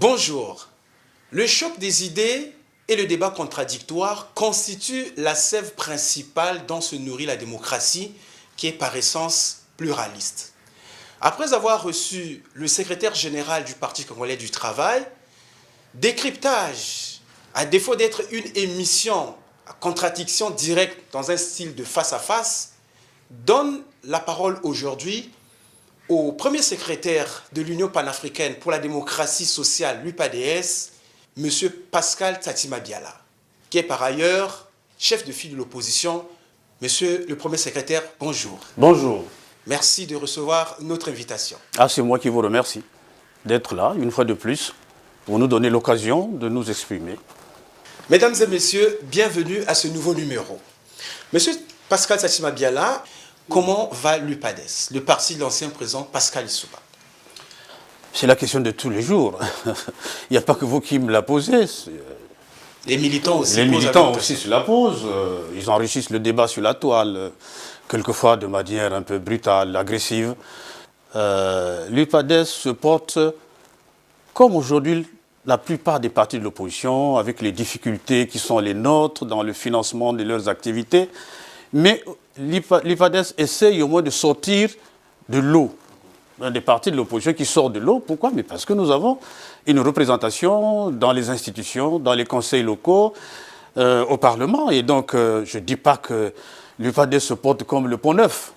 Bonjour. Le choc des idées et le débat contradictoire constituent la sève principale dont se nourrit la démocratie, qui est par essence pluraliste. Après avoir reçu le secrétaire général du Parti congolais du travail, décryptage, à défaut d'être une émission à contradiction directe dans un style de face à face, donne la parole aujourd'hui au premier secrétaire de l'Union panafricaine pour la démocratie sociale, l'UPADS, M. Pascal Tsatima Biala, qui est par ailleurs chef de file de l'opposition. Monsieur le premier secrétaire, bonjour. Bonjour. Merci de recevoir notre invitation. Ah, c'est moi qui vous remercie d'être là, une fois de plus, pour nous donner l'occasion de nous exprimer. Mesdames et messieurs, bienvenue à ce nouveau numéro. Monsieur Pascal Tsatima Biala, comment va l'UPADS, le parti de l'ancien président Pascal Lissouba? C'est la question de tous les jours. Il n'y a pas que vous qui me la posez. Les militants aussi. Les militants aussi se la posent. Ils enrichissent le débat sur la toile, quelquefois de manière un peu brutale, agressive. L'UPADS se porte comme aujourd'hui la plupart des partis de l'opposition, avec les difficultés qui sont les nôtres dans le financement de leurs activités. Mais l'UPADS essaye au moins de sortir de l'eau. Des partis de l'opposition qui sortent de l'eau. Pourquoi? Mais parce que nous avons une représentation dans les institutions, dans les conseils locaux, au Parlement. Et donc, je ne dis pas que l'UPADS se porte comme le Pont Neuf,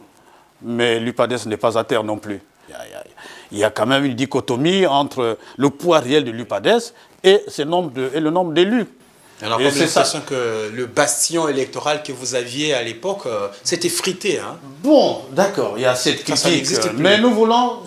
mais l'UPADS n'est pas à terre non plus. Il y a quand même une dichotomie entre le poids réel de l'UPADS et le nombre d'élus. Alors, comme l'impression que le bastion électoral que vous aviez à l'époque, s'est effrité. Hein? Bon, d'accord, il y a cette critique, mais nous voulons...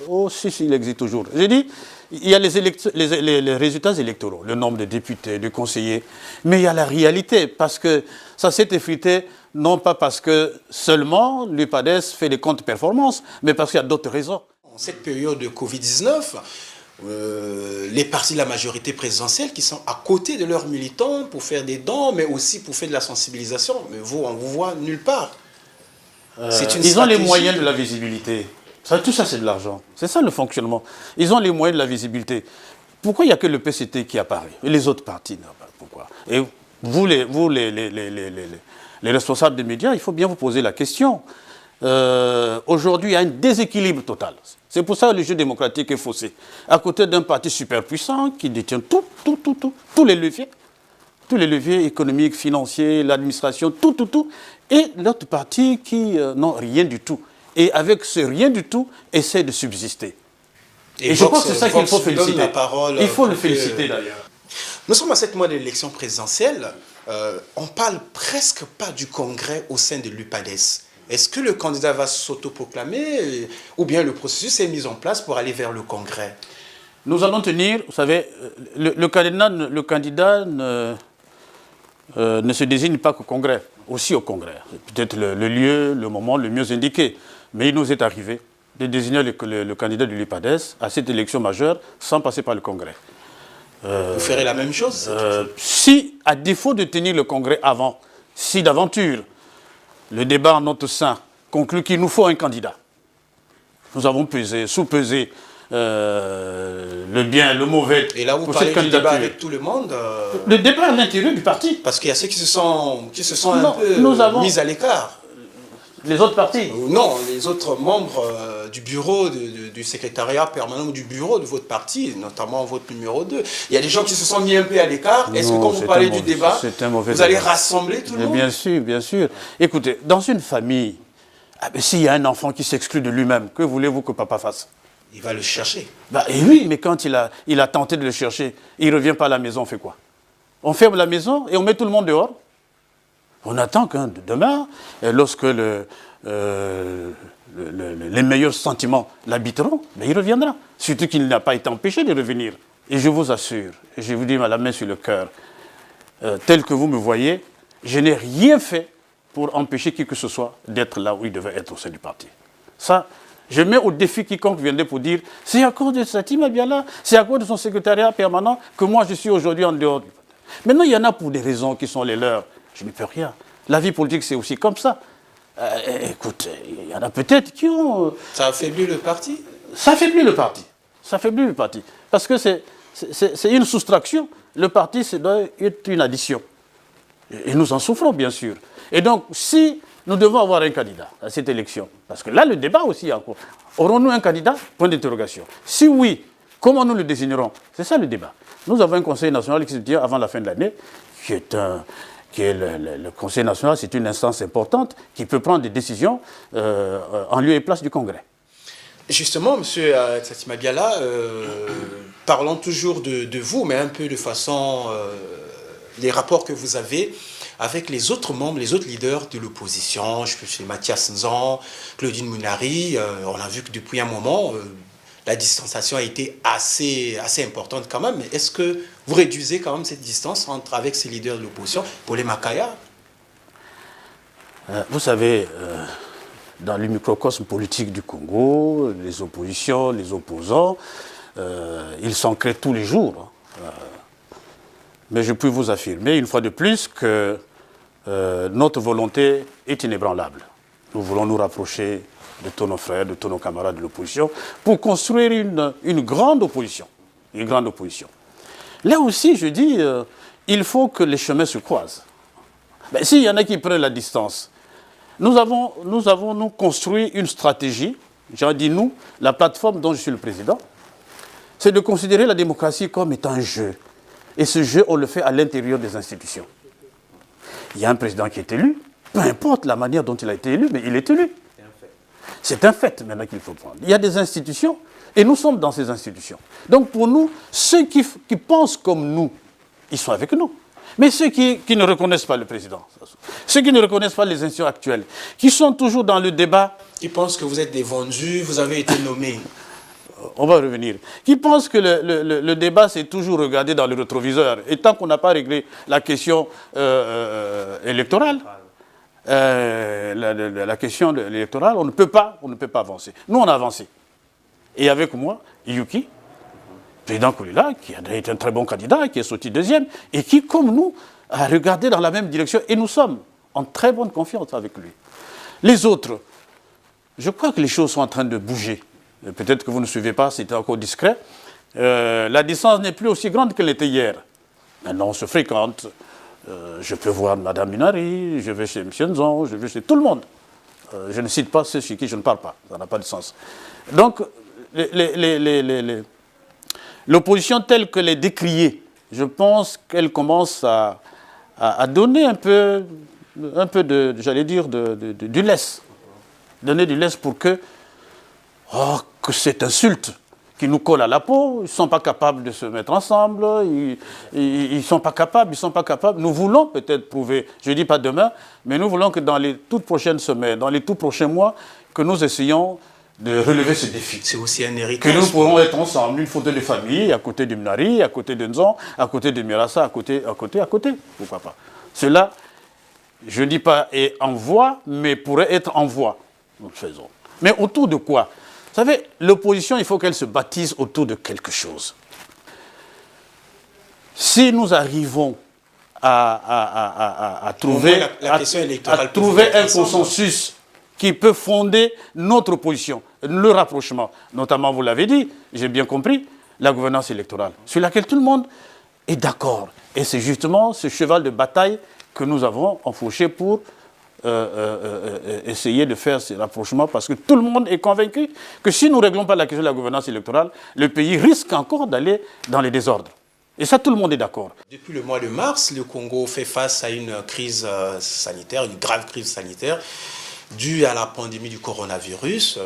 Oh, si, il existe toujours. J'ai dit, il y a les résultats électoraux, le nombre de députés, de conseillers, mais il y a la réalité, parce que ça s'est effrité, non pas parce que seulement l'UPADS fait des comptes performances, mais parce qu'il y a d'autres raisons. En cette période de Covid-19, les partis de la majorité présidentielle qui sont à côté de leurs militants pour faire des dons, mais aussi pour faire de la sensibilisation. Mais vous, on ne vous voit nulle part. Ils ont les moyens de la visibilité. Tout ça, c'est de l'argent. C'est ça le fonctionnement. Ils ont les moyens de la visibilité. Pourquoi il n'y a que le PCT qui apparaît? Et les autres partis, non, pourquoi? Et vous, les responsables des médias, il faut bien vous poser la question. Aujourd'hui, il y a un déséquilibre total. C'est pour ça que le jeu démocratique est faussé. À côté d'un parti super puissant qui détient tous les leviers économiques, financiers, l'administration, tout, et l'autre parti qui n'ont rien du tout. Et avec ce rien du tout, essaie de subsister. Et je crois que c'est ça qu'il faut féliciter. Il faut le féliciter d'ailleurs. Nous sommes à 7 mois de l'élection présidentielle. On ne parle presque pas du congrès au sein de l'UPADS. Est-ce que le candidat va s'autoproclamer ou bien le processus est mis en place pour aller vers le congrès? Nous allons tenir, vous savez, le candidat ne se désigne pas qu'au congrès, aussi au congrès. C'est peut-être le lieu, le moment le mieux indiqué. Mais il nous est arrivé de désigner le candidat de l'UPADS à cette élection majeure sans passer par le congrès. Vous ferez la même chose? Si, à défaut de tenir le congrès avant, si d'aventure, le débat en notre sein conclut qu'il nous faut un candidat. Nous avons sous-pesé le bien, le mauvais. Et là, vous parlez du débat avec tout le monde Le débat à l'intérieur du parti. Parce qu'il y a ceux qui se sont un peu mis à l'écart. Les autres partis? Non, les autres membres du bureau, du secrétariat permanent du bureau de votre parti, notamment votre numéro 2. Il y a des gens qui se sont mis un peu à l'écart. Est-ce que quand vous parlez du débat, vous allez rassembler tout le monde? Bien sûr, bien sûr. Écoutez, dans une famille, s'il y a un enfant qui s'exclut de lui-même, que voulez-vous que papa fasse? Il va le chercher. Et oui, mais quand il a tenté de le chercher, il ne revient pas à la maison, on fait quoi? On ferme la maison et on met tout le monde dehors? On attend que demain, lorsque les meilleurs sentiments l'habiteront, il reviendra. Surtout qu'il n'a pas été empêché de revenir. Et je vous assure, et je vous dis la main sur le cœur, tel que vous me voyez, je n'ai rien fait pour empêcher qui que ce soit d'être là où il devait être au sein du parti. Ça, je mets au défi quiconque viendrait pour dire c'est à cause de Tsatima Biala, c'est à cause de son secrétariat permanent que moi je suis aujourd'hui en dehors du parti. Maintenant, il y en a pour des raisons qui sont les leurs. Je ne peux rien. La vie politique, c'est aussi comme ça. Écoute, il y en a peut-être qui ont... Ça affaiblit le parti? Ça affaiblit le parti. Ça affaiblit le parti. Parce que c'est une soustraction. Le parti, ça doit être une addition. Et nous en souffrons, bien sûr. Et donc, si nous devons avoir un candidat à cette élection, parce que là, le débat aussi est en cours. Aurons-nous un candidat? Point d'interrogation. Si oui, comment nous le désignerons? C'est ça le débat. Nous avons un Conseil national qui se tient avant la fin de l'année, qui est le Conseil national, c'est une instance importante qui peut prendre des décisions en lieu et place du Congrès. Justement, M. Tsatima Biala, parlons toujours de vous, mais un peu de façon, les rapports que vous avez avec les autres membres, les autres leaders de l'opposition, je suis Mathias Nzan, Claudine Mounari, on a vu que depuis un moment, la distanciation a été assez importante quand même. Est-ce que vous réduisez quand même cette distance avec ces leaders de l'opposition, Paulé Makaya? Vous savez, dans le microcosme politique du Congo, les oppositions, les opposants, ils s'en créent tous les jours. Mais je peux vous affirmer une fois de plus que notre volonté est inébranlable. Nous voulons nous rapprocher de tous nos frères, de tous nos camarades de l'opposition pour construire une grande opposition. Une grande opposition. Là aussi, je dis, il faut que les chemins se croisent. Ben, s'il y en a qui prennent la distance, nous avons construit une stratégie, j'ai dit nous, la plateforme dont je suis le président, c'est de considérer la démocratie comme étant un jeu. Et ce jeu, on le fait à l'intérieur des institutions. Il y a un président qui est élu, peu importe la manière dont il a été élu, mais il est élu. C'est un fait maintenant qu'il faut prendre. Il y a des institutions, et nous sommes dans ces institutions. Donc pour nous, ceux qui pensent comme nous, ils sont avec nous. Mais ceux qui ne reconnaissent pas le président, ceux qui ne reconnaissent pas les institutions actuelles, qui sont toujours dans le débat... Qui pensent que vous êtes des vendus, vous avez été nommés. On va revenir. Qui pensent que le débat, c'est toujours regarder dans le rétroviseur. Et tant qu'on n'a pas réglé la question électorale, la question électorale, on ne peut pas avancer. Nous, on a avancé. Et avec moi, Yuki, président Koulila, qui a été un très bon candidat, qui est sorti deuxième, et qui, comme nous, a regardé dans la même direction. Et nous sommes en très bonne confiance avec lui. Les autres, je crois que les choses sont en train de bouger. Peut-être que vous ne suivez pas, c'était encore discret. La distance n'est plus aussi grande qu'elle était hier. Maintenant, on se fréquente. Je peux voir Mme Minari, je vais chez M. Nzon, je vais chez tout le monde. Je ne cite pas ceux chez qui je ne parle pas. Ça n'a pas de sens. Donc, l'opposition telle qu'elle est décriée, je pense qu'elle commence à donner un peu de, j'allais dire, du lest. Donner du lest pour que cette insulte qui nous colle à la peau, ils ne sont pas capables de se mettre ensemble, ils ne sont pas capables, Nous voulons peut-être prouver, je ne dis pas demain, mais nous voulons que dans les toutes prochaines semaines, dans les tout prochains mois, que nous essayons de relever ce défi. C'est aussi un héritage. Que nous pourrons être ensemble, une photo de famille, à côté de Mnari, à côté de Nzon, à côté de Mirassa, à côté. Pourquoi pas? Cela, je ne dis pas est en voie, mais pourrait être en voie. Nous le faisons. Mais autour de quoi? Vous savez, l'opposition, il faut qu'elle se bâtisse autour de quelque chose. Si nous arrivons à trouver un consensus qui peut fonder notre opposition, le rapprochement, notamment, vous l'avez dit, j'ai bien compris, la gouvernance électorale, sur laquelle tout le monde est d'accord. Et c'est justement ce cheval de bataille que nous avons enfourché pour essayer de faire ces rapprochements, parce que tout le monde est convaincu que si nous ne réglons pas la question de la gouvernance électorale, le pays risque encore d'aller dans les désordres. Et ça, tout le monde est d'accord. Depuis le mois de mars, le Congo fait face à une crise sanitaire, une grave crise sanitaire, due à la pandémie du coronavirus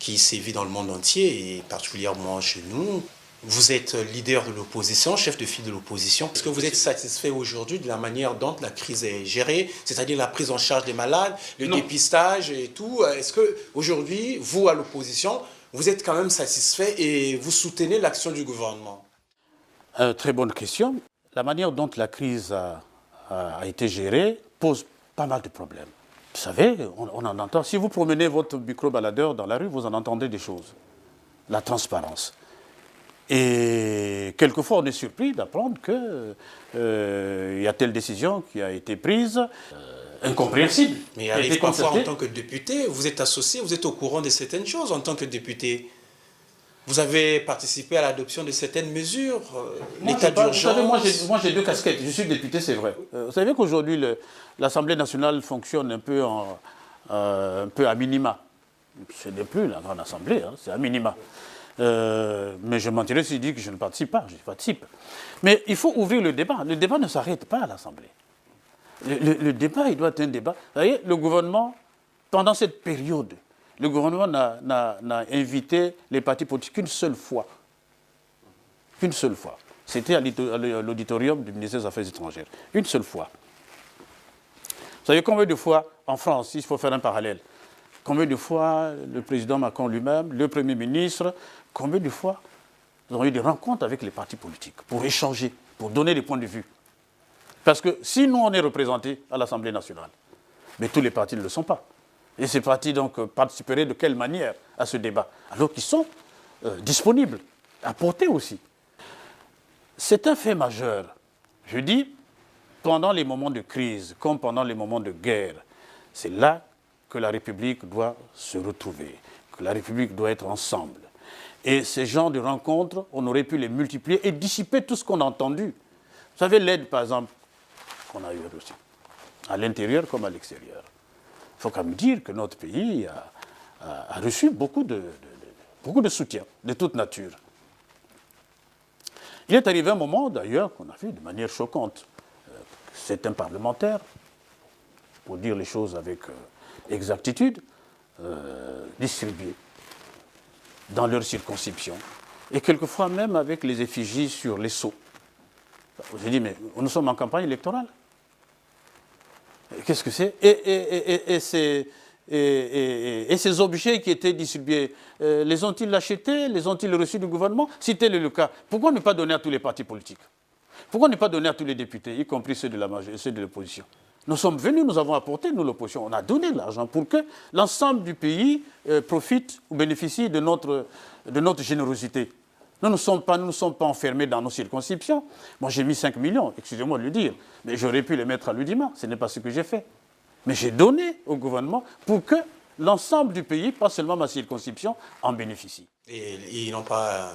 qui sévit dans le monde entier et particulièrement chez nous. Vous êtes leader de l'opposition, chef de file de l'opposition. Est-ce que vous êtes satisfait aujourd'hui de la manière dont la crise est gérée, c'est-à-dire la prise en charge des malades, le dépistage et tout? Est-ce qu'aujourd'hui, vous, à l'opposition, vous êtes quand même satisfait et vous soutenez l'action du gouvernement? Très bonne question. La manière dont la crise a été gérée pose pas mal de problèmes. Vous savez, on en entend. Si vous promenez votre micro-baladeur dans la rue, vous en entendez des choses. La transparence. Et quelquefois, on est surpris d'apprendre qu'il y a telle décision qui a été prise, incompréhensible. Mais il arrive parfois en tant que député, vous êtes associé, vous êtes au courant de certaines choses en tant que député. Vous avez participé à l'adoption de certaines mesures, l'état Vous savez, d'urgence. moi j'ai deux casquettes. Je suis député, c'est vrai. Vous savez qu'aujourd'hui, l'Assemblée nationale fonctionne un peu, un peu à minima. Ce n'est plus la grande assemblée, hein, c'est à minima. Mais je mentirais si je dis que je ne participe pas, je participe. Mais il faut ouvrir le débat. Le débat ne s'arrête pas à l'Assemblée. Le débat, il doit être un débat. Vous voyez, le gouvernement, pendant cette période, le gouvernement n'a invité les partis politiques qu'une seule fois. Qu'une seule fois. C'était à l'auditorium du ministère des Affaires étrangères. Une seule fois. Vous savez combien de fois, en France, il faut faire un parallèle, combien de fois le président Macron lui-même, le Premier ministre, combien de fois nous avons eu des rencontres avec les partis politiques pour échanger, pour donner des points de vue. Parce que si nous, on est représentés à l'Assemblée nationale, mais tous les partis ne le sont pas. Et ces partis, donc, participeraient de quelle manière à ce débat? Alors qu'ils sont disponibles, à porter aussi. C'est un fait majeur. Je dis, pendant les moments de crise, comme pendant les moments de guerre, c'est là que la République doit se retrouver, que la République doit être ensemble. Et ces genres de rencontres, on aurait pu les multiplier et dissiper tout ce qu'on a entendu. Vous savez, l'aide, par exemple, qu'on a eu reçue, à l'intérieur comme à l'extérieur. Il faut quand même dire que notre pays a reçu beaucoup de soutien, de toute nature. Il est arrivé un moment, d'ailleurs, qu'on a vu de manière choquante. Certains parlementaires, pour dire les choses avec exactitude, distribués dans leur circonscription, et quelquefois même avec les effigies sur les sceaux. J'ai dit, mais nous sommes en campagne électorale. Qu'est-ce que c'est? Et ces objets qui étaient distribués, les ont-ils achetés? Les ont-ils reçus du gouvernement? Si tel est le cas, pourquoi ne pas donner à tous les partis politiques? Pourquoi ne pas donner à tous les députés, y compris ceux de l'opposition? Nous sommes venus, nous avons apporté, nous l'opposition, on a donné de l'argent pour que l'ensemble du pays profite ou bénéficie de notre générosité. Nous ne sommes pas enfermés dans nos circonscriptions. Moi, j'ai mis 5 millions, excusez-moi de le dire, mais j'aurais pu les mettre à l'Udima, ce n'est pas ce que j'ai fait. Mais j'ai donné au gouvernement pour que l'ensemble du pays, pas seulement ma circonscription, en bénéficie. Et ils n'ont pas...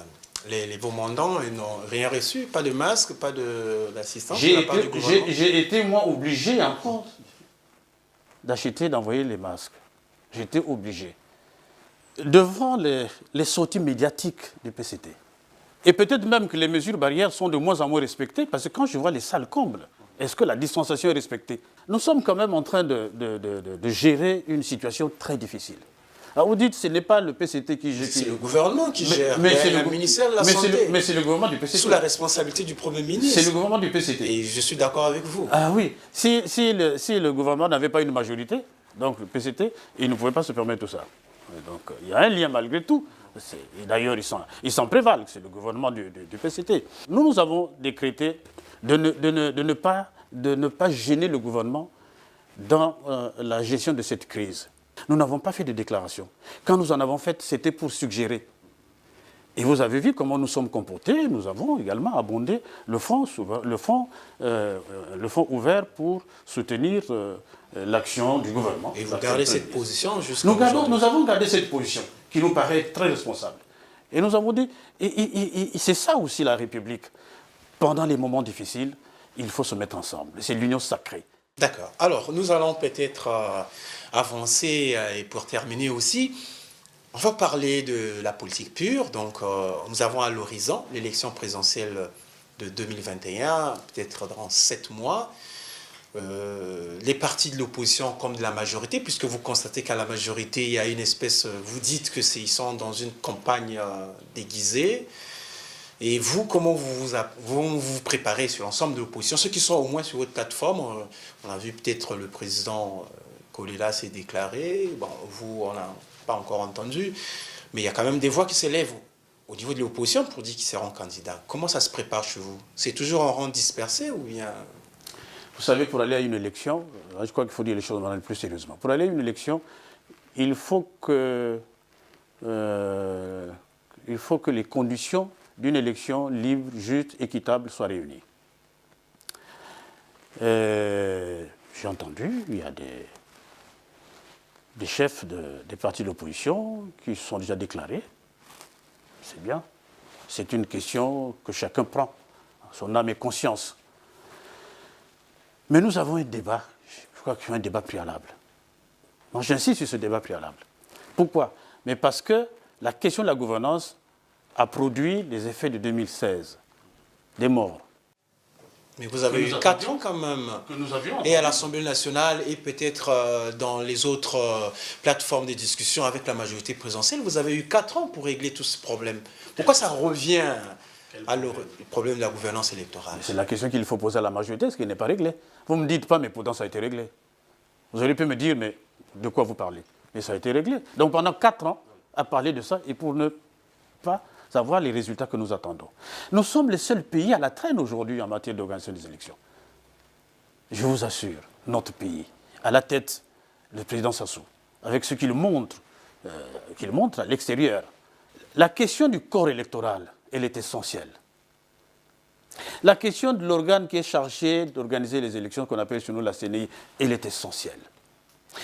Les beaux mandants, ils n'ont rien reçu, pas de masque, pas d'assistance de la part du gouvernement. J'ai été, moi, obligé encore d'acheter, d'envoyer les masques. J'étais obligé. Devant les sorties médiatiques du PCT, et peut-être même que les mesures barrières sont de moins en moins respectées, parce que quand je vois les salles combles, est-ce que la distanciation est respectée? Nous sommes quand même en train de gérer une situation très difficile. Alors vous dites que ce n'est pas le PCT qui gère. C'est le gouvernement qui gère. Mais c'est le ministère de la Santé. Mais c'est le gouvernement du PCT. Sous la responsabilité du Premier ministre. C'est le gouvernement du PCT. Et je suis d'accord avec vous. Ah oui. Si le gouvernement n'avait pas une majorité, donc le PCT, il ne pouvait pas se permettre tout ça. Donc il y a un lien malgré tout. Et d'ailleurs, ils s'en prévalent. C'est le gouvernement du PCT. Nous avons décrété de ne pas gêner le gouvernement dans la gestion de cette crise. Nous n'avons pas fait de déclaration. Quand nous en avons fait, c'était pour suggérer. Et vous avez vu comment nous sommes comportés. Nous avons également abondé le fonds ouvert pour soutenir l'action du gouvernement. Et vous gardez cette position jusqu'à aujourd'hui. Nous avons gardé cette position qui nous paraît très responsable. Et nous avons dit, et c'est ça aussi la République. Pendant les moments difficiles, il faut se mettre ensemble. C'est l'union sacrée. D'accord. Alors, nous allons peut-être avancer et pour terminer aussi, on va parler de la politique pure. Donc, nous avons à l'horizon l'élection présidentielle de 2021, peut-être dans 7 mois. Les partis de l'opposition comme de la majorité, puisque vous constatez qu'à la majorité, il y a une espèce, vous dites qu'ils sont dans une campagne déguisée. Et vous, comment vous préparez sur l'ensemble de l'opposition? Ceux qui sont au moins sur votre plateforme, on a vu peut-être le président Kolela s'est déclaré, bon, vous, on n'a pas encore entendu, mais il y a quand même des voix qui s'élèvent au niveau de l'opposition pour dire qu'ils seront candidats. Comment ça se prépare chez vous? C'est toujours en rang dispersé ou bien... Vous savez, pour aller à une élection, je crois qu'il faut dire les choses plus sérieusement. Pour aller à une élection, il faut que les conditions d'une élection libre, juste, équitable soient réunies. J'ai entendu, il y a des chefs des partis d'opposition qui se sont déjà déclarés. c'est bien. C'est une question que chacun prend, son âme et conscience. Mais nous avons un débat, je crois qu'il y a un débat préalable. Moi, j'insiste sur ce débat préalable. Pourquoi? Mais parce que la question de la gouvernance a produit les effets de 2016, des morts. Mais vous avez eu 4 ans quand même. Que nous avions. Et à l'Assemblée nationale et peut-être dans les autres plateformes de discussion avec la majorité présidentielle, vous avez eu 4 ans pour régler tous ces problèmes. Pourquoi ça revient à le problème de la gouvernance électorale? C'est la question qu'il faut poser à la majorité, ce qui n'est pas réglé. Vous ne me dites pas, mais pourtant ça a été réglé. Vous auriez pu me dire, mais de quoi vous parlez? Mais ça a été réglé. Donc pendant 4 ans, à parler de ça, et pour ne pas savoir les résultats que nous attendons. Nous sommes les seuls pays à la traîne aujourd'hui en matière d'organisation des élections. Je vous assure, notre pays, à la tête, le président Sassou, avec ce qu'il montre à l'extérieur, la question du corps électoral, elle est essentielle. La question de l'organe qui est chargé d'organiser les élections, qu'on appelle chez nous la CNI, elle est essentielle.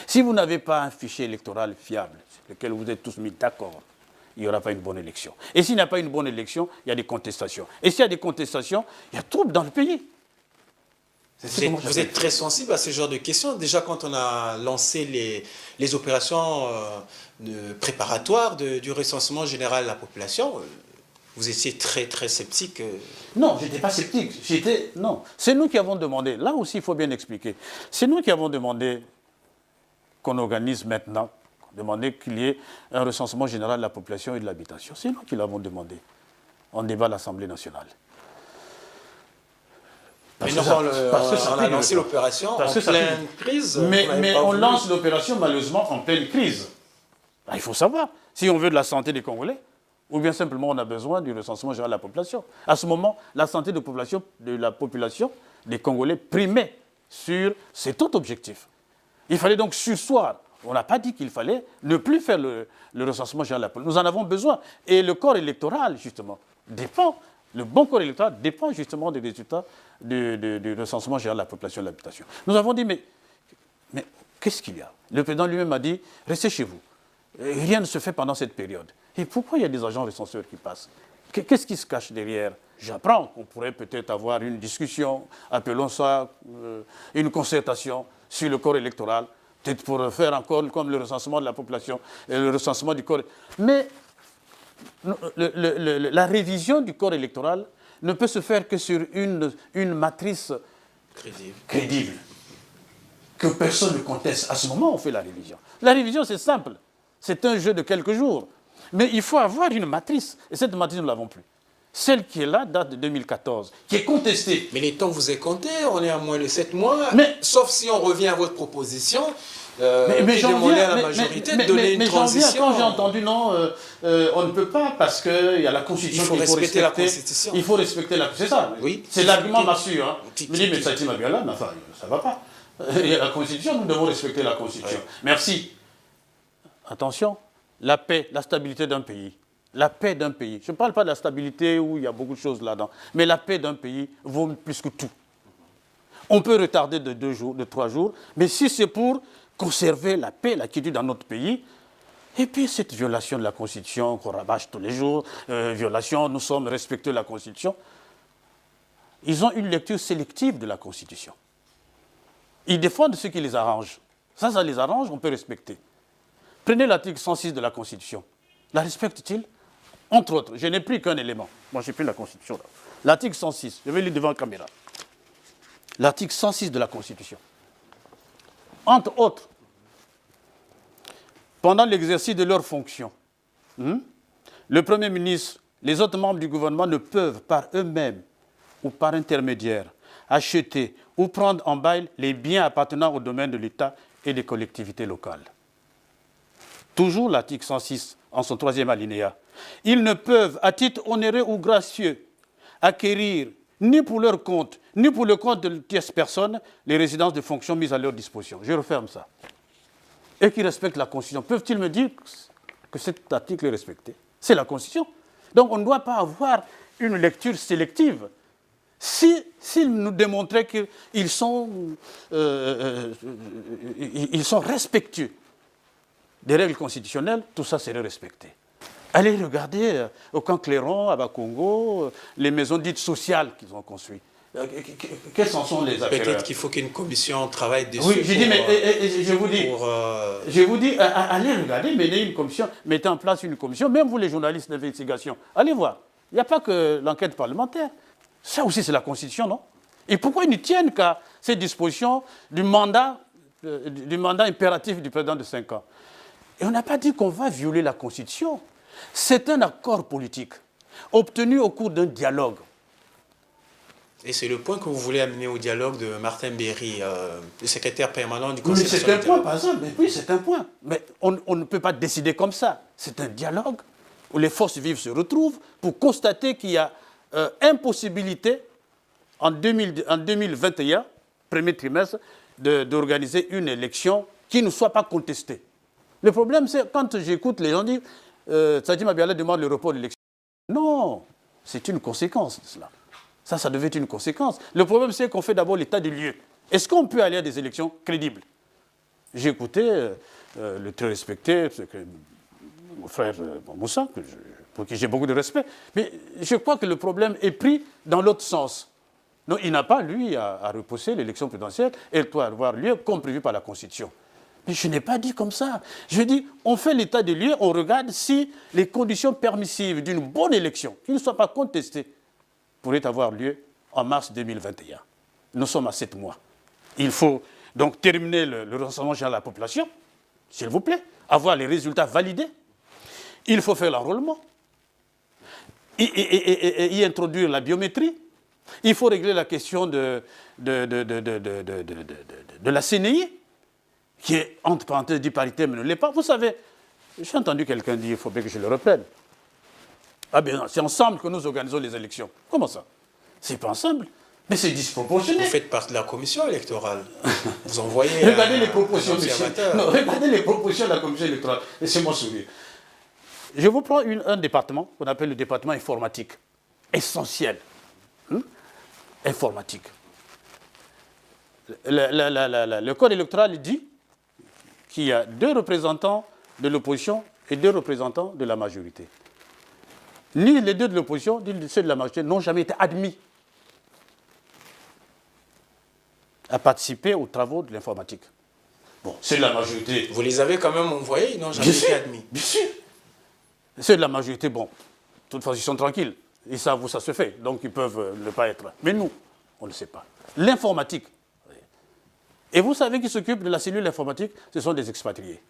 Si vous n'avez pas un fichier électoral fiable, sur lequel vous êtes tous mis d'accord, il n'y aura pas une bonne élection. Et s'il n'y a pas une bonne élection, il y a des contestations. Et s'il y a des contestations, il y a trouble dans le pays. Vous êtes très sensible à ce genre de questions. Déjà, quand on a lancé les opérations préparatoires du recensement général de la population, vous étiez très, très sceptique. Non, je n'étais pas sceptique. Non, c'est nous qui avons demandé. Là aussi, il faut bien expliquer. C'est nous qui avons demandé qu'on organise maintenant, demander qu'il y ait un recensement général de la population et de l'habitation. C'est nous qui l'avons demandé en débat à l'Assemblée nationale. Mais non, on a lancé l'opération en pleine crise. Mais on lance l'opération malheureusement en pleine crise. Ben, il faut savoir si on veut de la santé des Congolais ou bien simplement on a besoin du recensement général de la population. À ce moment, la santé de la population des Congolais primait sur cet autre objectif. Il fallait donc surseoir. On n'a pas dit qu'il fallait ne plus faire le recensement général de la population. Nous en avons besoin. Et le corps électoral, justement, dépend. Le bon corps électoral dépend justement des résultats du recensement général de la population et de l'habitation. Nous avons dit, mais qu'est-ce qu'il y a? Le président lui-même a dit, restez chez vous. Rien ne se fait pendant cette période. Et pourquoi il y a des agents recenseurs qui passent? Qu'est-ce qui se cache derrière? J'apprends qu'on pourrait peut-être avoir une discussion, appelons ça une concertation sur le corps électoral, peut-être pour faire encore comme le recensement de la population et le recensement du corps. Mais la révision du corps électoral ne peut se faire que sur une matrice crédible, que personne ne conteste. À ce moment, on fait la révision. La révision, c'est simple. C'est un jeu de quelques jours. Mais il faut avoir une matrice. Et cette matrice, nous ne l'avons plus. Celle qui est là date de 2014, qui est contestée. Mais les temps vous est compté, on est à moins de 7 mois, sauf si on revient à votre proposition, mais demander à la majorité de donner une transition. Quand j'ai entendu non, on ne peut pas parce qu'il y a la Constitution qu'il faut respecter. La Constitution. Il faut respecter la Constitution. C'est ça, oui. C'est l'argument massue. Hein. Je me dis, mais ça m'a bien là, mais enfin, ça ne va pas. Il y a la Constitution, nous devons respecter la Constitution. Oui. Merci. Attention, la paix, la stabilité d'un pays. La paix d'un pays. Je ne parle pas de la stabilité où il y a beaucoup de choses là-dedans. Mais la paix d'un pays vaut plus que tout. On peut retarder de 2 jours, de 3 jours, mais si c'est pour conserver la paix, la quiétude dans notre pays, et puis cette violation de la Constitution qu'on rabâche tous les jours, violation, nous sommes respectés de la Constitution, ils ont une lecture sélective de la Constitution. Ils défendent ce qui les arrange. Ça les arrange, on peut respecter. Prenez l'article 106 de la Constitution. La respecte-t-il? Entre autres, je n'ai pris qu'un élément. Moi, j'ai pris la Constitution. L'article 106, je vais lire devant la caméra. L'article 106 de la Constitution. Entre autres, pendant l'exercice de leurs fonctions, le Premier ministre, les autres membres du gouvernement ne peuvent par eux-mêmes ou par intermédiaire acheter ou prendre en bail les biens appartenant au domaine de l'État et des collectivités locales. Toujours l'article 106 en son 3e alinéa. Ils ne peuvent, à titre onéreux ou gracieux, acquérir ni pour leur compte, ni pour le compte de tierces personnes, les résidences de fonction mises à leur disposition. Je referme ça. Et qui respectent la Constitution. Peuvent-ils me dire que cet article est respecté? C'est la Constitution. Donc on ne doit pas avoir une lecture sélective. S'ils nous démontraient qu'ils sont respectueux des règles constitutionnelles, tout ça serait respecté. Allez regarder au camp Clairon, à Bakongo, les maisons dites sociales qu'ils ont construites. Quels en sont les acquéreurs? Peut-être qu'il faut qu'une commission travaille dessus. Oui, je dis, mais je vous dis, allez regarder, mettez en place une commission, même vous les journalistes d'investigation, allez voir. Il n'y a pas que l'enquête parlementaire. Ça aussi, c'est la Constitution, non? Et pourquoi ils ne tiennent qu'à ces dispositions du mandat impératif du président de 5 ans? Et on n'a pas dit qu'on va violer la Constitution. C'est un accord politique obtenu au cours d'un dialogue. Et c'est le point que vous voulez amener au dialogue de Martin Berry, le secrétaire permanent du Conseil national. Mais c'est un point, par exemple. Mais oui, c'est un point. Mais on ne peut pas décider comme ça. C'est un dialogue où les forces vives se retrouvent pour constater qu'il y a impossibilité en 2021, premier trimestre, d'organiser une élection qui ne soit pas contestée. Le problème, c'est quand j'écoute les gens dire Sadji Mabiala demande le report de l'élection. Non, c'est une conséquence de cela. Ça devait être une conséquence. Le problème, c'est qu'on fait d'abord l'état des lieux. Est-ce qu'on peut aller à des élections crédibles? J'ai écouté le très respecté mon frère Moussa, pour qui j'ai beaucoup de respect, mais je crois que le problème est pris dans l'autre sens. Non, il n'a pas, lui, à repousser l'élection présidentielle. Elle doit avoir lieu comme prévu par la Constitution. Mais je n'ai pas dit comme ça. Je dis, on fait l'état des lieux, on regarde si les conditions permissives d'une bonne élection, qui ne soit pas contestée, pourraient avoir lieu en mars 2021. Nous sommes à 7 mois. Il faut donc terminer le recensement général de la population, s'il vous plaît, avoir les résultats validés. Il faut faire l'enrôlement, y introduire la biométrie. Il faut régler la question de la CNI, qui est, entre parenthèses, dit parité, mais ne l'est pas. Vous savez, j'ai entendu quelqu'un dire, il faut bien que je le reprenne. Ah bien, c'est ensemble que nous organisons les élections. Comment ça? C'est pas ensemble, mais c'est disproportionné. Vous faites partie de la commission électorale. Vous envoyez regardez les propositions, regardez les propositions de la commission électorale. Laissez-moi sourire. Je vous prends un département qu'on appelle le département informatique. Essentiel. Informatique. Le code électoral dit qu'il y a 2 représentants de l'opposition et 2 représentants de la majorité. Ni les 2 de l'opposition, ni ceux de la majorité n'ont jamais été admis à participer aux travaux de l'informatique. Bon, ceux de la majorité... Vous les avez quand même envoyés, ils n'ont jamais été admis. Bien sûr. Ceux de la majorité, bon, de toute façon, ils sont tranquilles. Ils savent où ça se fait, donc ils peuvent ne pas être. Mais nous, on ne sait pas. L'informatique. Et vous savez qui s'occupe de la cellule informatique? Ce sont des expatriés.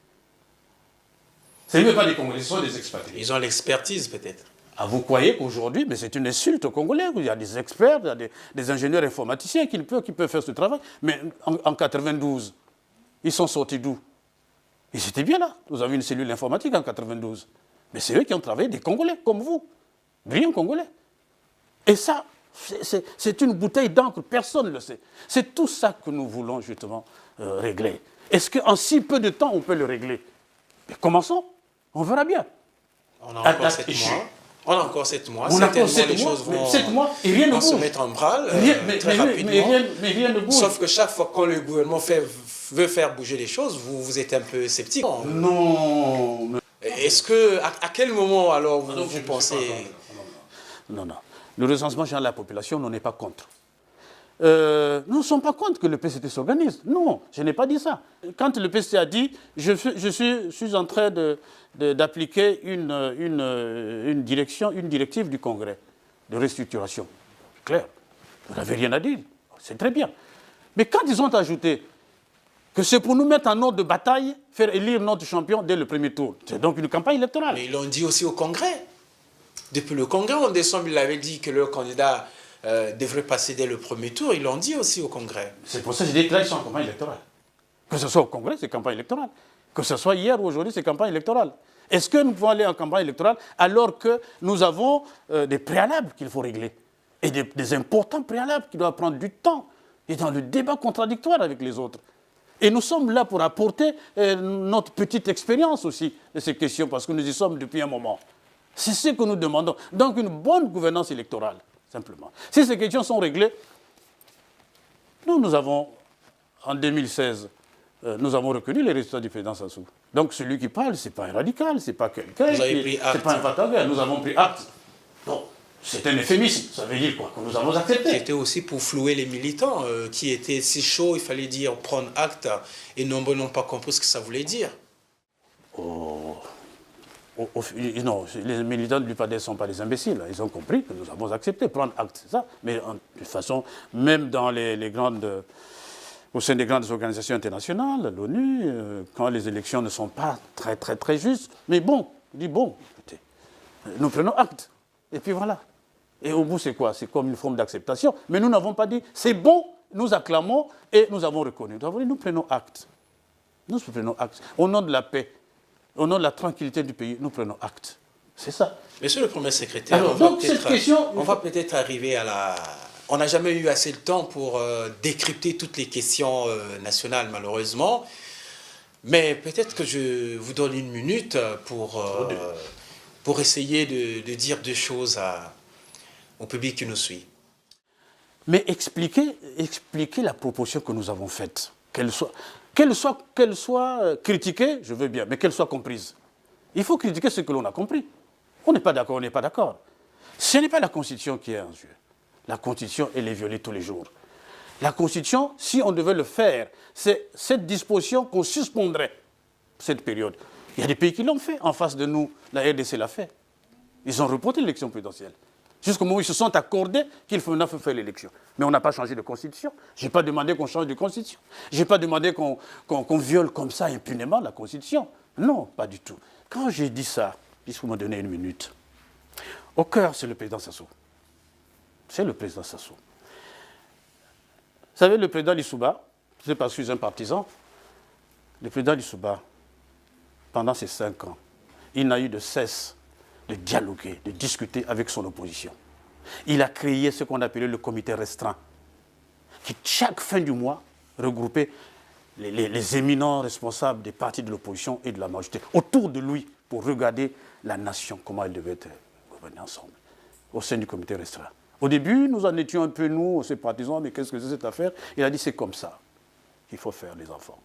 Ce n'est pas des Congolais, ce sont des expatriés. Ils ont l'expertise, peut-être. Ah, vous croyez qu'aujourd'hui, mais c'est une insulte aux Congolais, il y a des experts, il y a des ingénieurs informaticiens qui peuvent faire ce travail. Mais en 92, ils sont sortis d'où? Ils étaient bien là. Vous avez une cellule informatique en 92. Mais c'est eux qui ont travaillé, des Congolais, comme vous. Brillants Congolais. Et ça, c'est une bouteille d'encre, personne ne le sait. C'est tout ça que nous voulons justement régler. Est-ce qu'en si peu de temps, on peut le régler? Mais commençons, on verra bien. On a encore 7 mois. On a encore 7 mois. On a encore 7 mois. 7 mois et rien ne bouge. Se mettre en branle très rapidement. Mais rien ne bouge. Sauf que chaque fois que le gouvernement veut faire bouger les choses, vous êtes un peu sceptique. Non. Est-ce que, à quel moment alors vous pensez... Non. Le recensement général de la population, on n'est pas contre. Nous ne sommes pas contre que le PCT s'organise. Non, je n'ai pas dit ça. Quand le PCT a dit, je suis en train d'appliquer une directive du Congrès de restructuration. Clair, vous n'avez rien à dire. C'est très bien. Mais quand ils ont ajouté que c'est pour nous mettre en ordre de bataille, faire élire notre champion dès le premier tour, c'est donc une campagne électorale. Mais ils l'ont dit aussi au Congrès. Depuis le Congrès, en décembre, il avait dit que leur candidat devrait passer dès le premier tour. Ils l'ont dit aussi au Congrès. C'est pour ça que j'ai dit que là, ils sont en campagne électorale. Que ce soit au Congrès, c'est campagne électorale. Que ce soit hier ou aujourd'hui, c'est campagne électorale. Est-ce que nous pouvons aller en campagne électorale alors que nous avons des préalables qu'il faut régler? Et des importants préalables qui doivent prendre du temps et dans le débat contradictoire avec les autres. Et nous sommes là pour apporter notre petite expérience aussi de ces questions, parce que nous y sommes depuis un moment. C'est ce que nous demandons. Donc une bonne gouvernance électorale, simplement. Si ces questions sont réglées, nous avons, en 2016, nous avons reconnu les résultats du président Sassou. Donc celui qui parle, ce n'est pas un radical, ce n'est pas quelqu'un, ce n'est pas un Vataga. Nous avons pris acte. Bon, c'est un euphémisme, ça veut dire quoi? Que nous avons accepté. C'était aussi pour flouer les militants qui étaient si chauds, il fallait dire prendre acte, et nombreux n'ont pas compris ce que ça voulait dire. Non, les militants de l'UPADES ne sont pas des imbéciles. Ils ont compris que nous avons accepté prendre acte, c'est ça. Mais de toute façon, même dans au sein des grandes organisations internationales, l'ONU, quand les élections ne sont pas très justes, mais bon, on dit bon, écoutez, nous prenons acte. Et puis voilà. Et au bout, c'est quoi? C'est comme une forme d'acceptation. Mais nous n'avons pas dit c'est bon, nous acclamons et nous avons reconnu. Nous avons dit nous prenons acte. Nous prenons acte. Au nom de la paix, au nom de la tranquillité du pays, nous prenons acte. C'est ça. Monsieur le Premier secrétaire, alors, donc, cette question, on va peut-être arriver à la... On n'a jamais eu assez de temps pour décrypter toutes les questions nationales, malheureusement. Mais peut-être que je vous donne une minute pour essayer de dire deux choses au public qui nous suit. Mais expliquer la proposition que nous avons faite, qu'elle soit critiquée, je veux bien, mais qu'elle soit comprise. Il faut critiquer ce que l'on a compris. On n'est pas d'accord, on n'est pas d'accord. Ce n'est pas la Constitution qui est en jeu. La Constitution, elle est violée tous les jours. La Constitution, si on devait le faire, c'est cette disposition qu'on suspendrait cette période. Il y a des pays qui l'ont fait. En face de nous, la RDC l'a fait. Ils ont reporté l'élection présidentielle. Jusqu'au moment où ils se sont accordés qu'il faut faire l'élection. Mais on n'a pas changé de constitution. Je n'ai pas demandé qu'on change de constitution. Je n'ai pas demandé qu'on viole comme ça impunément la constitution. Non, pas du tout. Quand j'ai dit ça, il faut me donner une minute. Au cœur, c'est le président Sassou. C'est le président Sassou. Vous savez, le président Lissouba, je ne sais pas si je suis un partisan, le président Lissouba, pendant ces 5 ans, il n'a eu de cesse de dialoguer, de discuter avec son opposition. Il a créé ce qu'on appelait le comité restreint, qui chaque fin du mois regroupait les éminents responsables des partis de l'opposition et de la majorité autour de lui pour regarder la nation, comment elle devait être gouvernée ensemble, au sein du comité restreint. Au début, nous en étions un peu, nous, ces partisans, mais qu'est-ce que c'est cette affaire? Il a dit c'est comme ça qu'il faut faire, les enfants.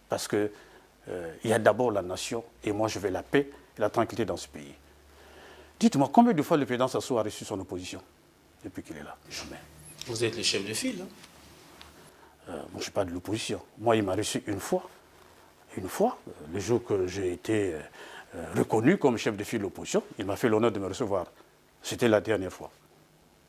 Parce qu'il y a d'abord la nation, et moi je veux la paix et la tranquillité dans ce pays. Dites-moi, combien de fois le président Sassou a reçu son opposition depuis qu'il est là? Jamais. Vous êtes le chef de file, hein? Moi, je ne suis pas de l'opposition. Moi, il m'a reçu une fois. Une fois, le jour que j'ai été reconnu comme chef de file de l'opposition, il m'a fait l'honneur de me recevoir. C'était la dernière fois.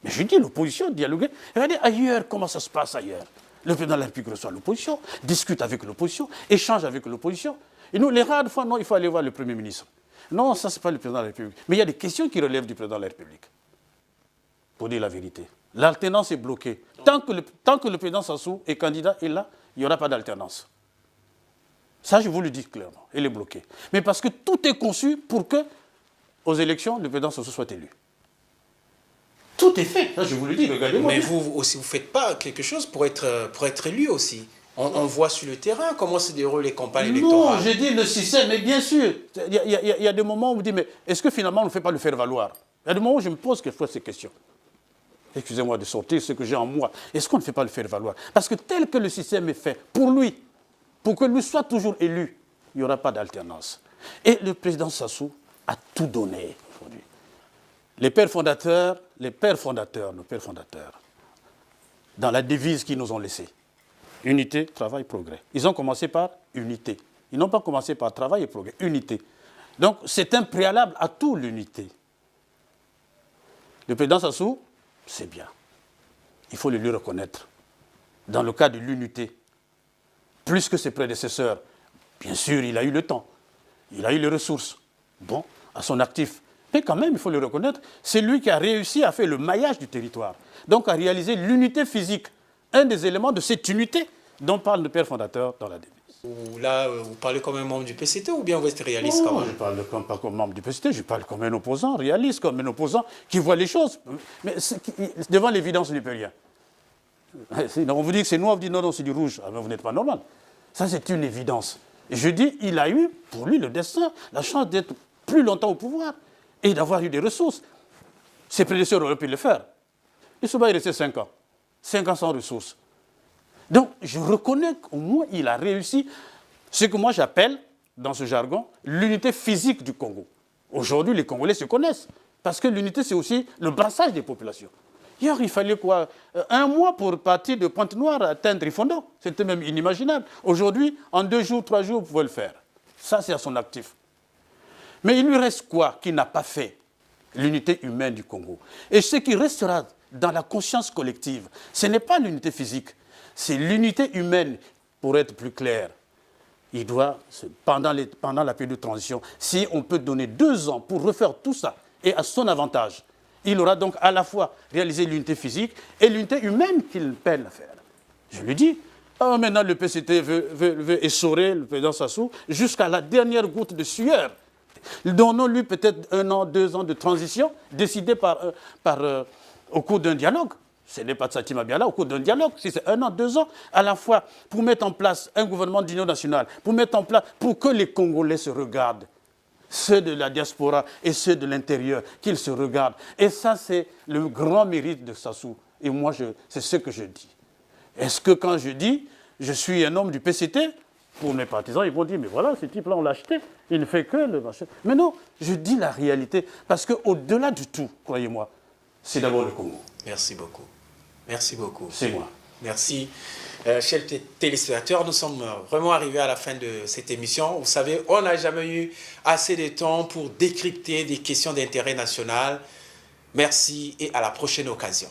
Mais je dis l'opposition, dialoguer. Regardez ailleurs comment ça se passe ailleurs. Le président de la République reçoit l'opposition, discute avec l'opposition, échange avec l'opposition. Et nous, les rares fois, non, il faut aller voir le Premier ministre. Non, ça, ce n'est pas le président de la République. Mais il y a des questions qui relèvent du président de la République. Pour dire la vérité. L'alternance est bloquée. Tant que le président Sassou est candidat et là, il n'y aura pas d'alternance. Ça, je vous le dis clairement. Elle est bloquée. Mais parce que tout est conçu pour que, aux élections, le président Sassou soit élu. Tout est fait. Ça, je vous le dis, regardez-moi. Mais vous aussi, vous ne faites pas quelque chose pour être élu aussi. On voit sur le terrain comment se déroulent les campagnes électorales. Non, je dis le système, mais bien sûr. Il y a des moments où vous dites, mais est-ce que finalement on ne fait pas le faire valoir? Il y a des moments où je me pose quelquefois ces questions. Excusez-moi de sortir ce que j'ai en moi. Est-ce qu'on ne fait pas le faire valoir? Parce que tel que le système est fait, pour lui, pour que lui soit toujours élu, il n'y aura pas d'alternance. Et le président Sassou a tout donné aujourd'hui. Nos pères fondateurs, dans la devise qu'ils nous ont laissée, unité, travail, progrès. Ils ont commencé par unité. Ils n'ont pas commencé par travail et progrès, unité. Donc c'est un préalable à tout l'unité. Le président Sassou, c'est bien. Il faut le lui reconnaître. Dans le cas de l'unité, plus que ses prédécesseurs, bien sûr, il a eu le temps. Il a eu les ressources. Bon, à son actif. Mais quand même, il faut le reconnaître, c'est lui qui a réussi à faire le maillage du territoire. Donc à réaliser l'unité physique. Un des éléments de cette unité dont parle le père fondateur dans la devise. Là, vous parlez comme un membre du PCT ou bien vous êtes réaliste quand même? Je ne parle pas comme membre du PCT, je parle comme un opposant, réaliste, comme un opposant qui voit les choses. Mais devant l'évidence, il n'y peut rien. On vous dit que c'est noir, vous dites non, c'est du rouge. Alors vous n'êtes pas normal. Ça, c'est une évidence. Et je dis, il a eu, pour lui, le destin, la chance d'être plus longtemps au pouvoir et d'avoir eu des ressources. Ses prédécesseurs auraient pu le faire. Lissouba est resté 5 ans. 5 ans sans ressources. Donc, je reconnais qu'au moins, il a réussi ce que moi j'appelle, dans ce jargon, l'unité physique du Congo. Aujourd'hui, les Congolais se connaissent, parce que l'unité, c'est aussi le brassage des populations. Hier, il fallait quoi? 1 mois pour partir de Pointe-Noire à atteindre Ifondo. C'était même inimaginable. Aujourd'hui, en 2 jours, 3 jours, vous pouvez le faire. Ça, c'est à son actif. Mais il lui reste quoi qu'il n'a pas fait? L'unité humaine du Congo. Et ce qui restera dans la conscience collective, ce n'est pas l'unité physique, c'est l'unité humaine, pour être plus clair. Il doit, pendant la période de transition, si on peut donner 2 ans pour refaire tout ça, et à son avantage, il aura donc à la fois réalisé l'unité physique et l'unité humaine qu'il peine à faire. Je lui dis, maintenant le PCT veut essorer le président Sassou jusqu'à la dernière goutte de sueur. Donnons-lui peut-être 1 an, 2 ans de transition, décidé au cours d'un dialogue. Ce n'est pas de Satima Biala, au cours d'un dialogue, si c'est 1 an, 2 ans, à la fois pour mettre en place un gouvernement d'union nationale, pour que les Congolais se regardent, ceux de la diaspora et ceux de l'intérieur, qu'ils se regardent. Et ça, c'est le grand mérite de Sassou. Et moi, c'est ce que je dis. Est-ce que quand je dis, je suis un homme du PCT, pour mes partisans, ils vont dire, mais voilà, ce type-là, on l'a acheté, il ne fait que le marché. Mais non, je dis la réalité, parce qu'au-delà du tout, croyez-moi, c'est d'abord le Congo. Merci beaucoup. Merci beaucoup. C'est moi. Merci. Chers téléspectateurs, nous sommes vraiment arrivés à la fin de cette émission. Vous savez, on n'a jamais eu assez de temps pour décrypter des questions d'intérêt national. Merci et à la prochaine occasion.